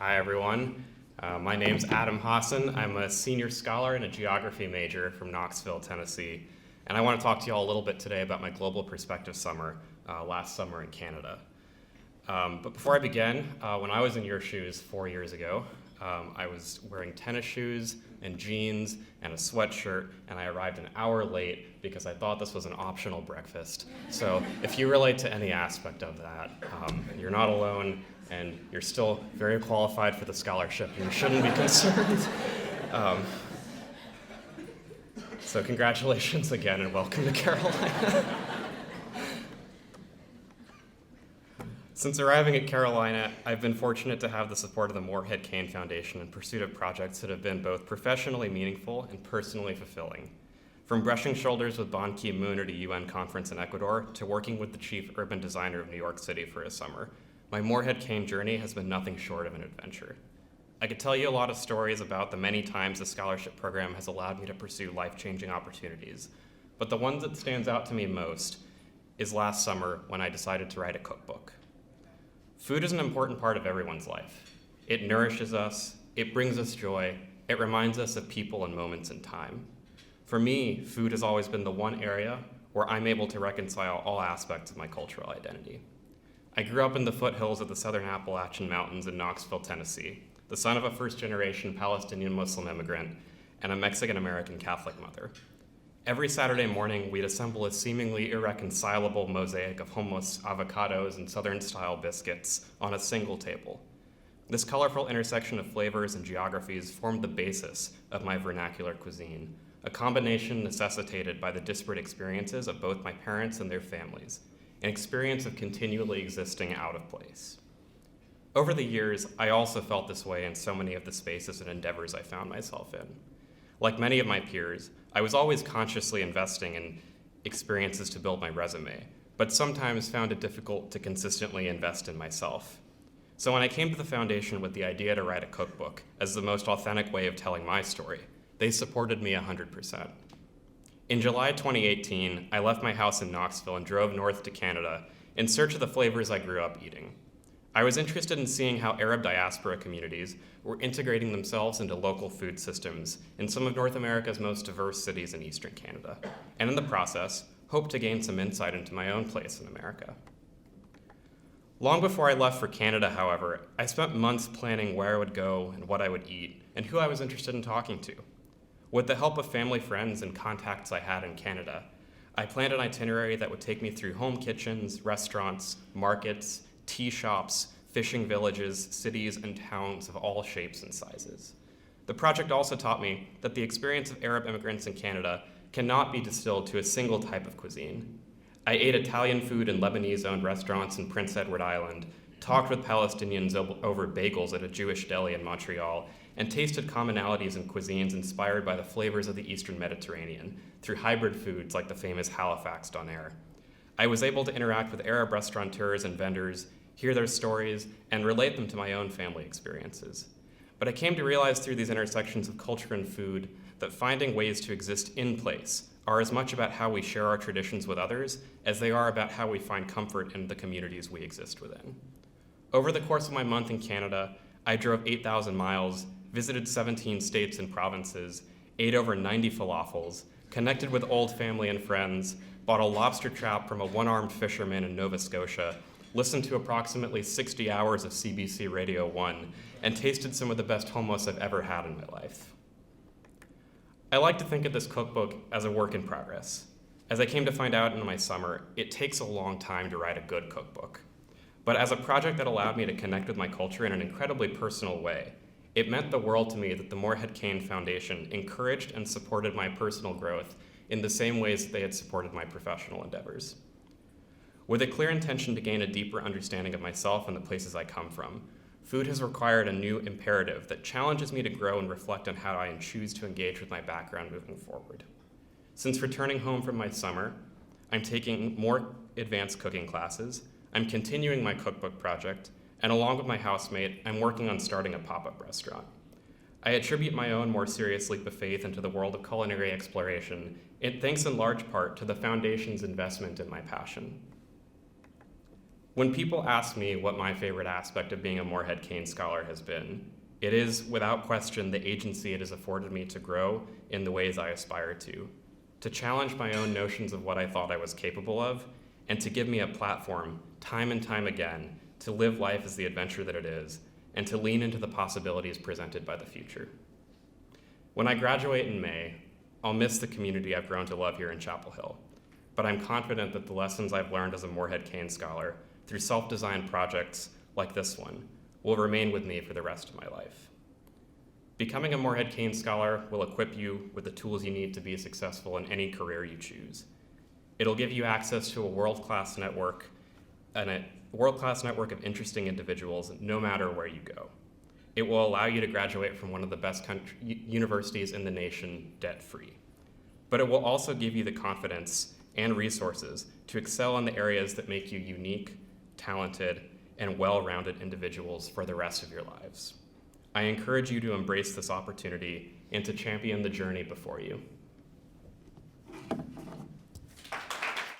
Hi, everyone. My name's Adam Hasan. I'm a senior scholar and a geography major from Knoxville, Tennessee. And I want to talk to you all a little bit today about my Global Perspective Summer last summer in Canada. But before I begin, when I was in your shoes 4 years ago, I was wearing tennis shoes and jeans and a sweatshirt, and I arrived an hour late because I thought this was an optional breakfast. So if you relate to any aspect of that, you're not alone, and you're still very qualified for the scholarship, and you shouldn't be concerned. So congratulations again, and welcome to Carolina. Since arriving at Carolina, I've been fortunate to have the support of the Morehead-Cain Foundation in pursuit of projects that have been both professionally meaningful and personally fulfilling. From brushing shoulders with Ban Ki-moon at a UN conference in Ecuador to working with the chief urban designer of New York City for a summer, my Morehead-Cain journey has been nothing short of an adventure. I could tell you a lot of stories about the many times the scholarship program has allowed me to pursue life-changing opportunities, but the one that stands out to me most is last summer when I decided to write a cookbook. Food is an important part of everyone's life. It nourishes us, it brings us joy, it reminds us of people and moments in time. For me, food has always been the one area where I'm able to reconcile all aspects of my cultural identity. I grew up in the foothills of the Southern Appalachian Mountains in Knoxville, Tennessee, the son of a first-generation Palestinian Muslim immigrant and a Mexican-American Catholic mother. Every Saturday morning, we'd assemble a seemingly irreconcilable mosaic of hummus, avocados, and Southern-style biscuits on a single table. This colorful intersection of flavors and geographies formed the basis of my vernacular cuisine, a combination necessitated by the disparate experiences of both my parents and their families, an experience of continually existing out of place. Over the years, I also felt this way in so many of the spaces and endeavors I found myself in. Like many of my peers, I was always consciously investing in experiences to build my resume, but sometimes found it difficult to consistently invest in myself. So when I came to the foundation with the idea to write a cookbook as the most authentic way of telling my story, they supported me 100%. In July 2018, I left my house in Knoxville and drove north to Canada in search of the flavors I grew up eating. I was interested in seeing how Arab diaspora communities were integrating themselves into local food systems in some of North America's most diverse cities in Eastern Canada, and in the process, hoped to gain some insight into my own place in America. Long before I left for Canada, however, I spent months planning where I would go and what I would eat, and who I was interested in talking to. With the help of family, friends, and contacts I had in Canada, I planned an itinerary that would take me through home kitchens, restaurants, markets, tea shops, fishing villages, cities, and towns of all shapes and sizes. The project also taught me that the experience of Arab immigrants in Canada cannot be distilled to a single type of cuisine. I ate Italian food in Lebanese-owned restaurants in Prince Edward Island, talked with Palestinians over bagels at a Jewish deli in Montreal, and tasted commonalities in cuisines inspired by the flavors of the Eastern Mediterranean through hybrid foods like the famous Halifax donair. I was able to interact with Arab restaurateurs and vendors, hear their stories, and relate them to my own family experiences. But I came to realize through these intersections of culture and food that finding ways to exist in place are as much about how we share our traditions with others as they are about how we find comfort in the communities we exist within. Over the course of my month in Canada, I drove 8,000 miles, visited 17 states and provinces, ate over 90 falafels, connected with old family and friends, bought a lobster trap from a one-armed fisherman in Nova Scotia, listened to approximately 60 hours of CBC Radio 1, and tasted some of the best hummus I've ever had in my life. I like to think of this cookbook as a work in progress. As I came to find out in my summer, it takes a long time to write a good cookbook. But as a project that allowed me to connect with my culture in an incredibly personal way, it meant the world to me that the Morehead-Cain Foundation encouraged and supported my personal growth in the same ways that they had supported my professional endeavors. With a clear intention to gain a deeper understanding of myself and the places I come from, food has required a new imperative that challenges me to grow and reflect on how I choose to engage with my background moving forward. Since returning home from my summer, I'm taking more advanced cooking classes, I'm continuing my cookbook project, and along with my housemate, I'm working on starting a pop-up restaurant. I attribute my own more serious leap of faith into the world of culinary exploration, thanks in large part to the Foundation's investment in my passion. When people ask me what my favorite aspect of being a Morehead-Cain Scholar has been, it is, without question, the agency it has afforded me to grow in the ways I aspire to challenge my own notions of what I thought I was capable of, and to give me a platform, time and time again, to live life as the adventure that it is, and to lean into the possibilities presented by the future. When I graduate in May, I'll miss the community I've grown to love here in Chapel Hill, but I'm confident that the lessons I've learned as a Morehead-Cain Scholar through self-designed projects like this one will remain with me for the rest of my life. Becoming a Morehead-Cain Scholar will equip you with the tools you need to be successful in any career you choose. It'll give you access to a world-class network of interesting individuals no matter where you go. It will allow you to graduate from one of the best universities in the nation debt-free. But it will also give you the confidence and resources to excel in the areas that make you unique, talented, and well-rounded individuals for the rest of your lives. I encourage you to embrace this opportunity and to champion the journey before you.